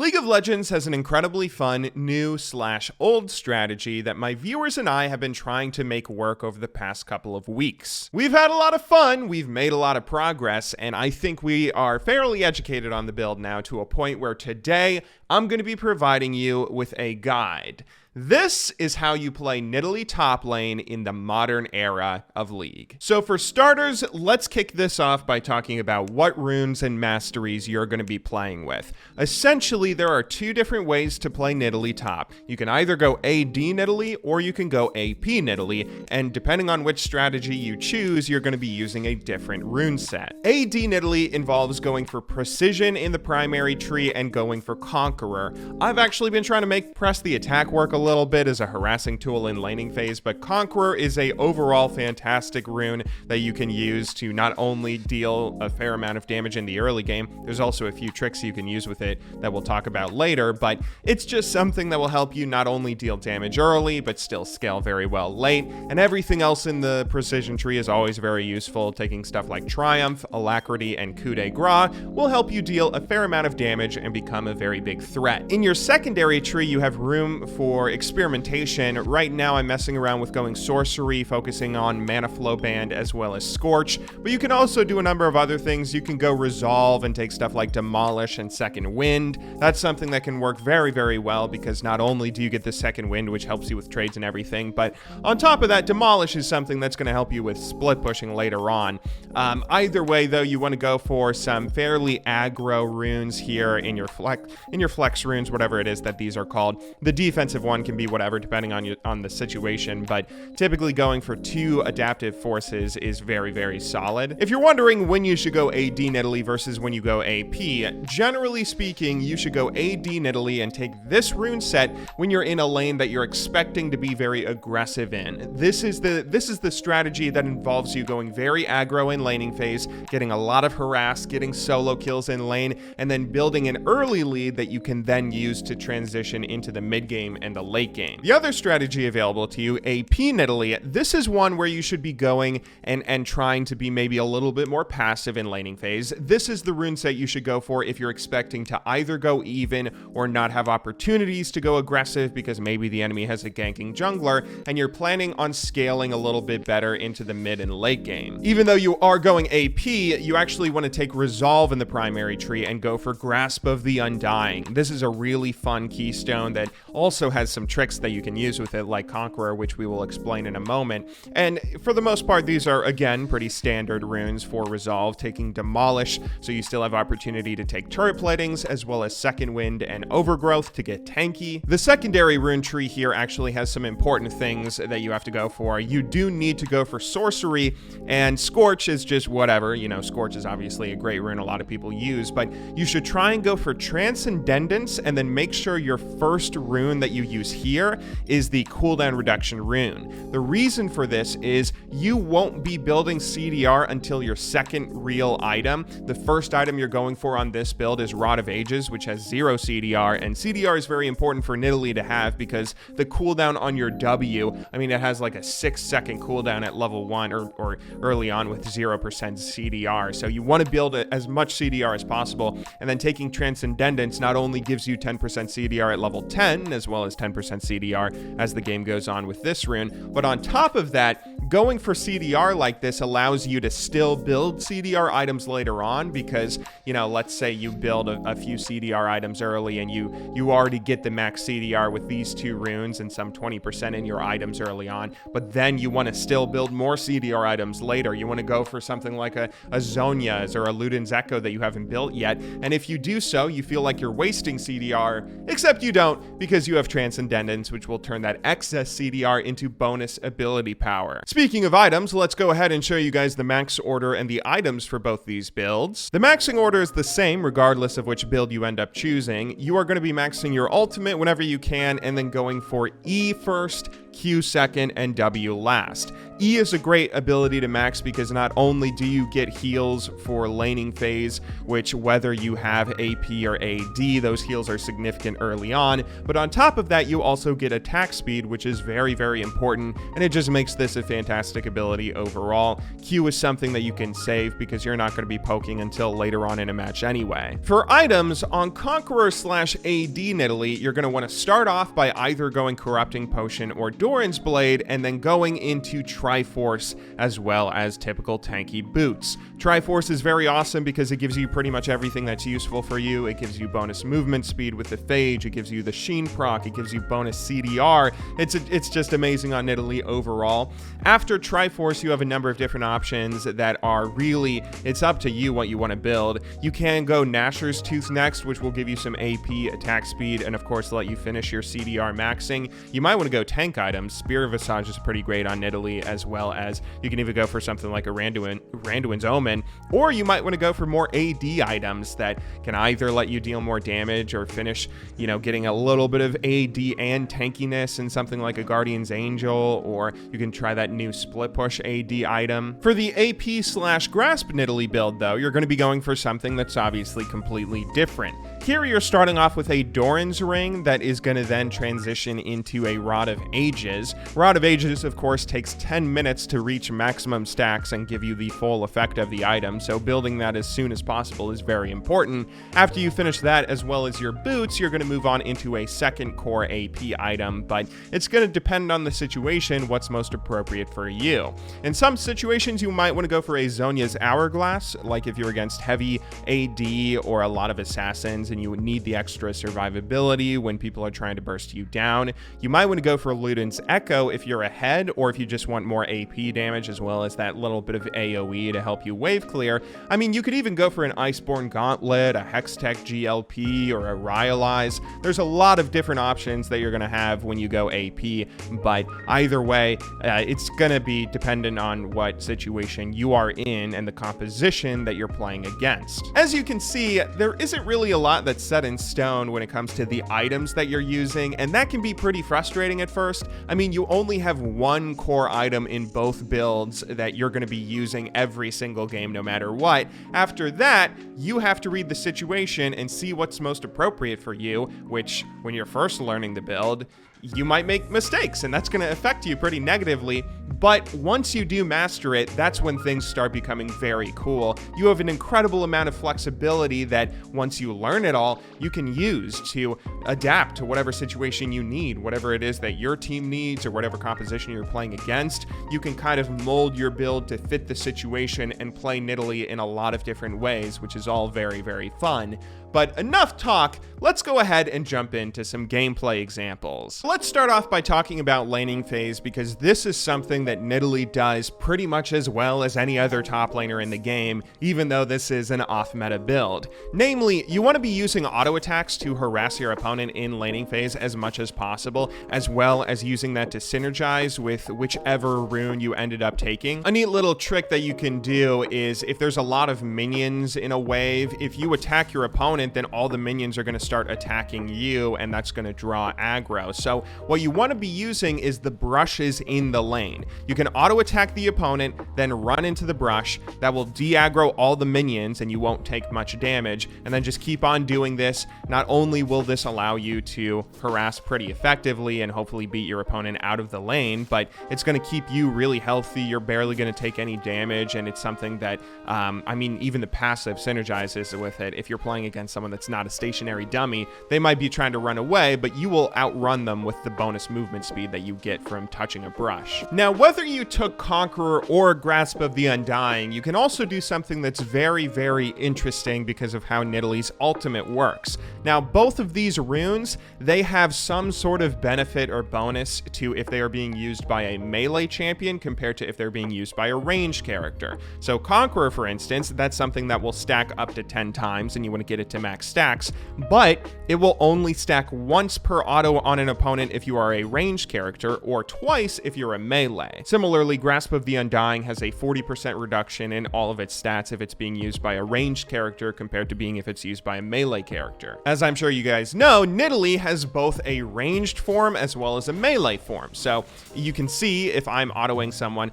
League of Legends has an incredibly fun new/old strategy that my viewers and I have been trying to make work over the past couple of weeks. We've had a lot of fun, we've made a lot of progress, and I think we are fairly educated on the build now to a point where today I'm going to be providing you with a guide. This is how you play Nidalee top lane in the modern era of League. So for starters, let's kick this off by talking about what runes and masteries you're going to be playing with. Essentially, there are two different ways to play Nidalee top. You can either go AD Nidalee or you can go AP Nidalee, and depending on which strategy you choose, you're going to be using a different rune set. AD Nidalee involves going for precision in the primary tree and going for Conqueror. I've actually been trying to press the attack work a little bit as a harassing tool in laning phase, but Conqueror is a overall fantastic rune that you can use to not only deal a fair amount of damage in the early game, there's also a few tricks you can use with it that we'll talk about later, but it's just something that will help you not only deal damage early, but still scale very well late, and everything else in the precision tree is always very useful. Taking stuff like Triumph, Alacrity, and Coup de Grace will help you deal a fair amount of damage and become a very big threat. In your secondary tree, you have room for experimentation. Right now, I'm messing around with going Sorcery, focusing on Mana Flow Band as well as Scorch, but you can also do a number of other things. You can go Resolve and take stuff like Demolish and Second Wind. That's something that can work very, very well because not only do you get the Second Wind, which helps you with trades and everything, but on top of that, Demolish is something that's going to help you with split pushing later on. Either way, though, you want to go for some fairly aggro runes here in your flex runes, whatever it is that these are called. The defensive one can be whatever, depending on the situation, but typically going for 2 adaptive forces is very, very solid. If you're wondering when you should go AD Nidalee versus when you go AP, generally speaking, you should go AD Nidalee and take this rune set when you're in a lane that you're expecting to be very aggressive in. This is the strategy that involves you going very aggro in laning phase, getting a lot of harass, getting solo kills in lane, and then building an early lead that you can then use to transition into the mid game and the late game. The other strategy available to you, AP Nidalee, this is one where you should be going and trying to be maybe a little bit more passive in laning phase. This is the rune set you should go for if you're expecting to either go even or not have opportunities to go aggressive because maybe the enemy has a ganking jungler and you're planning on scaling a little bit better into the mid and late game. Even though you are going AP, you actually want to take Resolve in the primary tree and go for Grasp of the Undying. This is a really fun keystone that also has some tricks that you can use with it, like Conqueror, which we will explain in a moment. And for the most part, these are, again, pretty standard runes for Resolve, taking Demolish, so you still have opportunity to take turret platings, as well as Second Wind and Overgrowth to get tanky. The secondary rune tree here actually has some important things that you have to go for. You do need to go for Sorcery, and Scorch is just whatever. You know, Scorch is obviously a great rune a lot of people use, but you should try and go for Transcendence, and then make sure your first rune that you use here is the cooldown reduction rune. The reason for this is you won't be building CDR until your second real item. The first item you're going for on this build is Rod of Ages, which has 0 CDR, and CDR is very important for Nidalee to have because the cooldown on your W, I mean, it has like a 6-second cooldown at level 1 or early on with 0% CDR. So you want to build as much CDR as possible, and then taking Transcendence not only gives you 10% CDR at level 10, as well as 10% CDR as the game goes on with this rune, but on top of that, going for CDR like this allows you to still build CDR items later on because, you know, let's say you build a few CDR items early and you already get the max CDR with these 2 runes and some 20% in your items early on, but then you want to still build more CDR items later. You want to go for something like a Zhonya's or a Luden's Echo that you haven't built yet, and if you do so, you feel like you're wasting CDR, except you don't because you have Transcendence, which will turn that excess CDR into bonus ability power. Speaking of items, let's go ahead and show you guys the max order and the items for both these builds. The maxing order is the same regardless of which build you end up choosing. You are going to be maxing your ultimate whenever you can and then going for E first, Q second, and W last. E is a great ability to max because not only do you get heals for laning phase, which whether you have AP or AD, those heals are significant early on, but on top of that, you also get attack speed, which is very, very important, and it just makes this a fantastic fantastic ability overall. Q is something that you can save because you're not going to be poking until later on in a match anyway. For items, on Conqueror / AD Nidalee, you're going to want to start off by either going Corrupting Potion or Doran's Blade, and then going into Triforce as well as typical tanky boots. Triforce is very awesome because it gives you pretty much everything that's useful for you. It gives you bonus movement speed with the Phage, it gives you the Sheen proc, it gives you bonus CDR. It's just amazing on Nidalee overall. After Triforce, you have a number of different options that are really, it's up to you what you want to build. You can go Gnasher's Tooth next, which will give you some AP, attack speed, and of course let you finish your CDR maxing. You might want to go tank items. Spear of Visage is pretty great on Nidalee, as well as you can even go for something like a Randuin's Omen, or you might want to go for more AD items that can either let you deal more damage or finish, you know, getting a little bit of AD and tankiness in something like a Guardian's Angel, or you can try that new split push AD item. For the AP / Grasp Nidalee build though, you're going to be going for something that's obviously completely different. Here you're starting off with a Doran's Ring that is going to then transition into a Rod of Ages. Rod of Ages, of course, takes 10 minutes to reach maximum stacks and give you the full effect of the item, so building that as soon as possible is very important. After you finish that, as well as your boots, you're going to move on into a second core AP item, but it's going to depend on the situation what's most appropriate for you. In some situations, you might want to go for a Zhonya's Hourglass, like if you're against heavy AD or a lot of assassins and you would need the extra survivability when people are trying to burst you down. You might want to go for Luden's Echo if you're ahead, or if you just want more AP damage as well as that little bit of AoE to help you wave clear. I mean, you could even go for an Iceborne Gauntlet, a Hextech GLP, or a Ryalize. There's a lot of different options that you're going to have when you go AP, but either way, it's going to be dependent on what situation you are in and the composition that you're playing against. As you can see, there isn't really a lot that's set in stone when it comes to the items that you're using, and that can be pretty frustrating at first. I mean, you only have one core item in both builds that you're going to be using every single game no matter what. After that, you have to read the situation and see what's most appropriate for you, which when you're first learning the build, you might make mistakes, and that's going to affect you pretty negatively. But once you do master it, that's when things start becoming very cool. You have an incredible amount of flexibility that once you learn it all, you can use to adapt to whatever situation you need, whatever it is that your team needs or whatever composition you're playing against. You can kind of mold your build to fit the situation and play Nidalee in a lot of different ways, which is all very, very fun. But enough talk, let's go ahead and jump into some gameplay examples. Let's start off by talking about laning phase, because this is something that Nidalee does pretty much as well as any other top laner in the game, even though this is an off-meta build. Namely, you want to be using auto attacks to harass your opponent in laning phase as much as possible, as well as using that to synergize with whichever rune you ended up taking. A neat little trick that you can do is if there's a lot of minions in a wave, if you attack your opponent, then all the minions are going to start attacking you, and that's going to draw aggro. So what you want to be using is the brushes in the lane. You can auto attack the opponent, then run into the brush. That will de-aggro all the minions and you won't take much damage, and then just keep on doing this. Not only will this allow you to harass pretty effectively and hopefully beat your opponent out of the lane, but it's going to keep you really healthy. You're barely going to take any damage, and it's something that I mean, even the passive synergizes with it. If you're playing against someone that's not a stationary dummy, they might be trying to run away, but you will outrun them with the bonus movement speed that you get from touching a brush. Now, whether you took Conqueror or Grasp of the Undying, you can also do something that's very, very interesting because of how Nidalee's ultimate works. Now, both of these runes, they have some sort of benefit or bonus to if they are being used by a melee champion compared to if they're being used by a ranged character. So Conqueror, for instance, that's something that will stack up to 10 times, and you want to get it to max stacks, but it will only stack once per auto on an opponent if you are a ranged character, or twice if you're a melee. Similarly, Grasp of the Undying has a 40% reduction in all of its stats if it's being used by a ranged character compared to being if it's used by a melee character. As I'm sure you guys know, Nidalee has both a ranged form as well as a melee form. So you can see if I'm autoing someone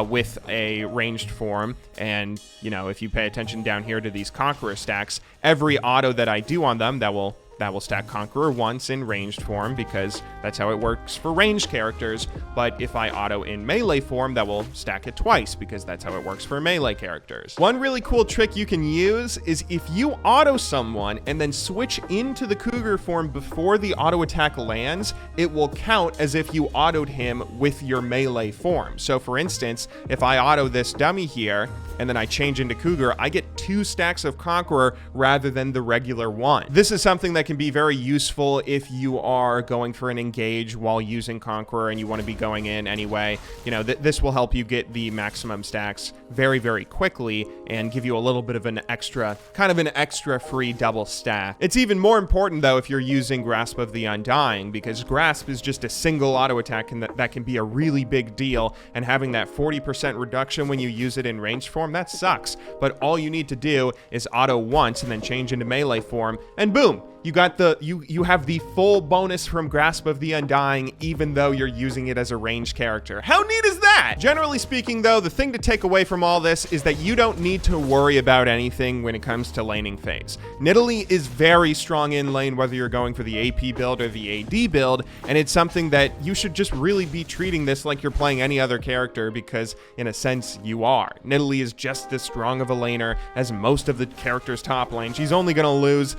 with a ranged form, and you know, if you pay attention down here to these Conqueror stacks, every auto that I do on them that will that will stack Conqueror once in ranged form because that's how it works for ranged characters, but if I auto in melee form, that will stack it twice because that's how it works for melee characters. One really cool trick you can use is if you auto someone and then switch into the Cougar form before the auto attack lands, it will count as if you autoed him with your melee form. So for instance, if I auto this dummy here and then I change into Cougar, I get 2 stacks of Conqueror rather than the regular one. This is something that can be very useful if you are going for an engage while using Conqueror and you want to be going in anyway. You know, this will help you get the maximum stacks very, very quickly and give you a little bit of an extra, kind of an extra free double stack. It's even more important though if you're using Grasp of the Undying, because Grasp is just a single auto attack and that can be a really big deal, and having that 40% reduction when you use it in ranged form, that sucks. But all you need to do is auto once and then change into melee form, and boom, you got you have the full bonus from Grasp of the Undying, even though you're using it as a ranged character. How neat is that? Generally speaking though, the thing to take away from all this is that you don't need to worry about anything when it comes to laning phase. Nidalee is very strong in lane, whether you're going for the AP build or the AD build, and it's something that you should just really be treating this like you're playing any other character, because in a sense you are. Nidalee is just as strong of a laner as most of the characters top lane. She's only going to lose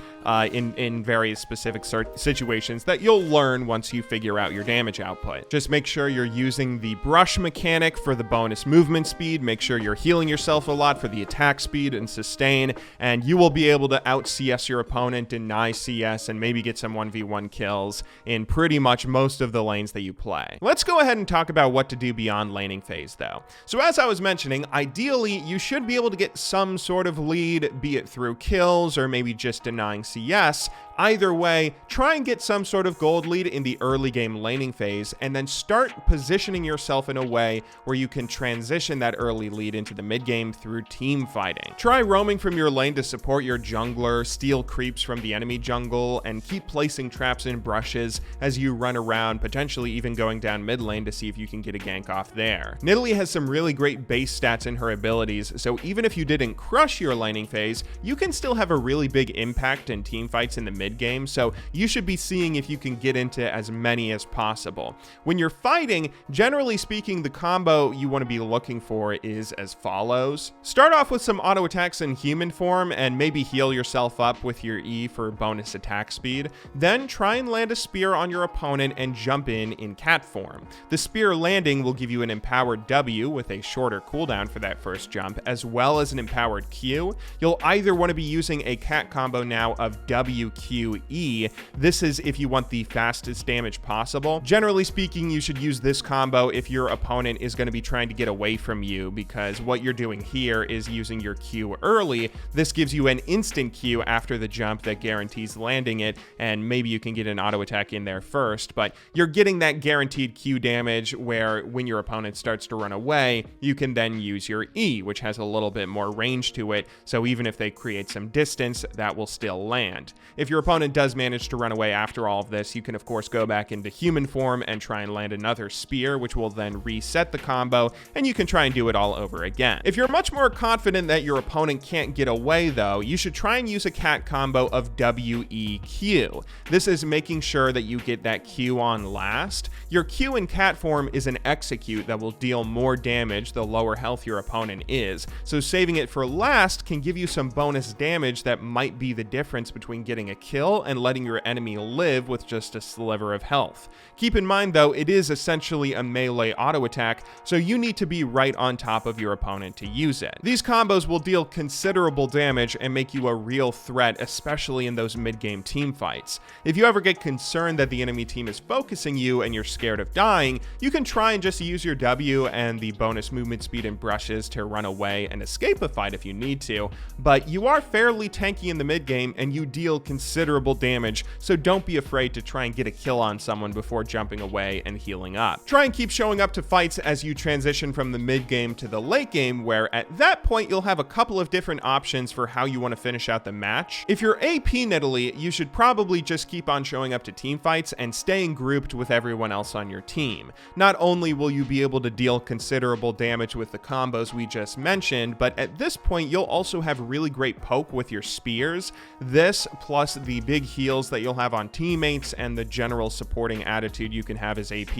in various specific situations that you'll learn once you figure out your damage output. Just make sure you're using the brush mechanic for the bonus movement speed, make sure you're healing yourself a lot for the attack speed and sustain, and you will be able to out CS your opponent in nice CS and maybe get some 1v1 kills in pretty much most of the lanes that you play. Let's go ahead and talk about what to do beyond laning phase though. So as I was mentioning, ideally you should be able to get some sort of lead, be it through kills or maybe just denying CS. Either way, try and get some sort of gold lead in the early game laning phase, and then start positioning yourself in a way where you can transition that early lead into the mid game through team fighting. Try roaming from your lane to support your jungler, steal creeps from the enemy jungle, and keep placing traps in brushes as you run around, potentially even going down mid lane to see if you can get a gank off there. Nidalee has some really great base stats in her abilities, so even if you didn't crush your laning phase, you can still have a really big impact in team fights in the mid game, so you should be seeing if you can get into as many as possible. When you're fighting, generally speaking, the combo you want to be looking for is as follows. Start off with some auto attacks in human form and maybe heal yourself up with your E for bonus attack speed. Then try and land a spear on your opponent and jump in cat form. The spear landing will give you an empowered W with a shorter cooldown for that first jump, as well as an empowered Q. You'll either want to be using a cat combo now of WQ E. This is if you want the fastest damage possible. Generally speaking, you should use this combo if your opponent is going to be trying to get away from you, because what you're doing here is using your Q early. This gives you an instant Q after the jump that guarantees landing it, and maybe you can get an auto attack in there first, but you're getting that guaranteed Q damage where when your opponent starts to run away, you can then use your E, which has a little bit more range to it, so even if they create some distance, that will still land. If your opponent does manage to run away after all of this, you can of course go back into human form and try and land another spear, which will then reset the combo, and you can try and do it all over again. If you're much more confident that your opponent can't get away though, you should try and use a cat combo of WEQ. This is making sure that you get that Q on last. Your Q in cat form is an execute that will deal more damage the lower health your opponent is, so saving it for last can give you some bonus damage that might be the difference between getting a kill and letting your enemy live with just a sliver of health. Keep in mind though, it is essentially a melee auto attack, so you need to be right on top of your opponent to use it. These combos will deal considerable damage and make you a real threat, especially in those mid-game team fights. If you ever get concerned that the enemy team is focusing you and you're scared of dying, you can try and just use your W and the bonus movement speed and brushes to run away and escape a fight if you need to, but you are fairly tanky in the mid-game and you deal considerable damage, so don't be afraid to try and get a kill on someone before jumping away and healing up. Try and keep showing up to fights as you transition from the mid game to the late game, where at that point you'll have a couple of different options for how you want to finish out the match. If you're AP Nidalee, you should probably just keep on showing up to team fights and staying grouped with everyone else on your team. Not only will you be able to deal considerable damage with the combos we just mentioned, but at this point you'll also have really great poke with your spears. This plus the big heals that you'll have on teammates and the general supporting attitude you can have as AP.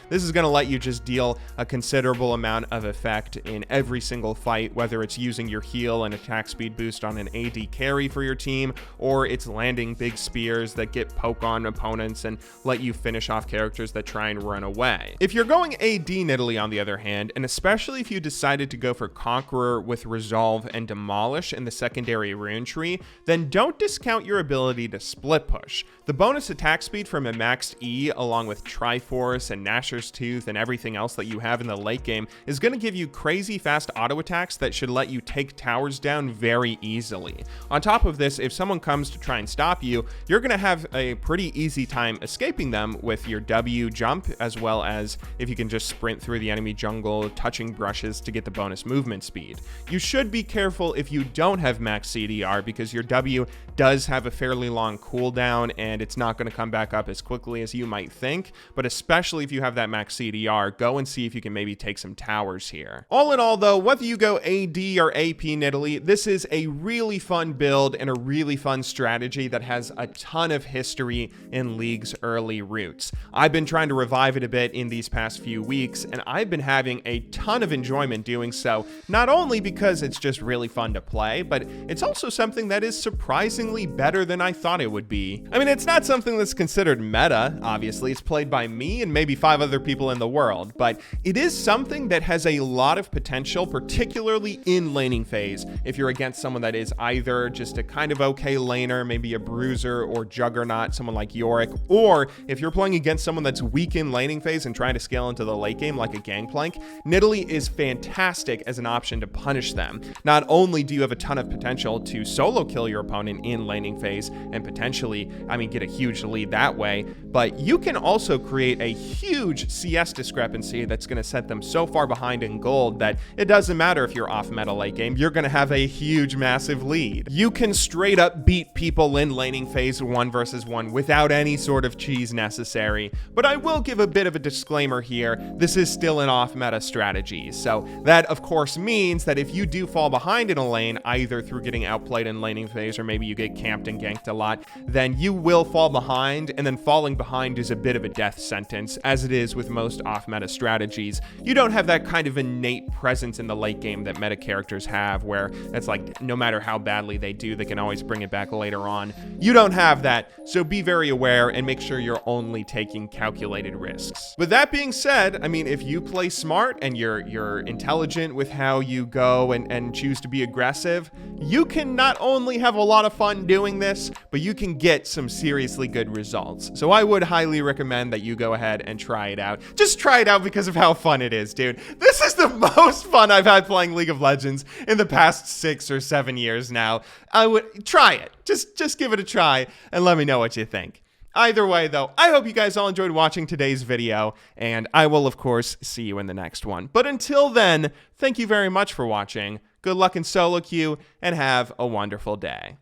This is going to let you just deal a considerable amount of effect in every single fight, whether it's using your heal and attack speed boost on an AD carry for your team, or it's landing big spears that get poke on opponents and let you finish off characters that try and run away. If you're going AD Nidalee, on the other hand, and especially if you decided to go for Conqueror with Resolve and Demolish in the secondary rune tree, then don't discount your ability to split push. The bonus attack speed from a maxed E, along with Triforce and Nashor's Tooth and everything else that you have in the late game, is going to give you crazy fast auto attacks that should let you take towers down very easily. On top of this, if someone comes to try and stop you, you're going to have a pretty easy time escaping them with your W jump, as well as if you can just sprint through the enemy jungle, touching brushes to get the bonus movement speed. You should be careful if you don't have max CDR, because your W does have a fairly long cooldown and it's not going to come back up as quickly as you might think, but especially if you have that max CDR, go and see if you can maybe take some towers here. All in all though, whether you go AD or AP Nidalee, this is a really fun build and a really fun strategy that has a ton of history in League's early roots. I've been trying to revive it a bit in these past few weeks, and I've been having a ton of enjoyment doing so, not only because it's just really fun to play, but it's also something that is surprisingly better than I thought it would be. I mean, it's not something that's considered meta, obviously. It's played by me and maybe 5 other people in the world, but it is something that has a lot of potential, particularly in laning phase. If you're against someone that is either just a kind of okay laner, maybe a bruiser or juggernaut, someone like Yorick, or if you're playing against someone that's weak in laning phase and trying to scale into the late game like a Gangplank, Nidalee is fantastic as an option to punish them. Not only do you have a ton of potential to solo kill your opponent in laning phase and potentially, I mean, get a huge lead that way, but you can also create a huge CS discrepancy that's going to set them so far behind in gold that it doesn't matter if you're off meta late game, you're going to have a huge, massive lead. You can straight up beat people in laning phase 1 versus 1 without any sort of cheese necessary, but I will give a bit of a disclaimer here. This is still an off meta strategy, so that of course means that if you do fall behind in a lane, either through getting outplayed in laning phase or maybe you get camped and ganked a lot, then you will fall behind, and then falling behind is a bit of a death sentence, as it is with most off meta strategies. You don't have that kind of innate presence in the late game that meta characters have, where it's like no matter how badly they do, they can always bring it back later on. You don't have that, so be very aware and make sure you're only taking calculated risks. With that being said, I mean, if you play smart and you're intelligent with how you go and choose to be aggressive, you can not only have a lot of fun doing this, but you can get some seriously good results. So I would highly recommend that you go ahead and try it out. Just try it out because of how fun it is, dude. This is the most fun I've had playing League of Legends in the past 6 or 7 years now. I would try it. Just give it a try and let me know what you think. Either way, though, I hope you guys all enjoyed watching today's video, and I will, of course, see you in the next one. But until then, thank you very much for watching. Good luck in solo queue, and have a wonderful day.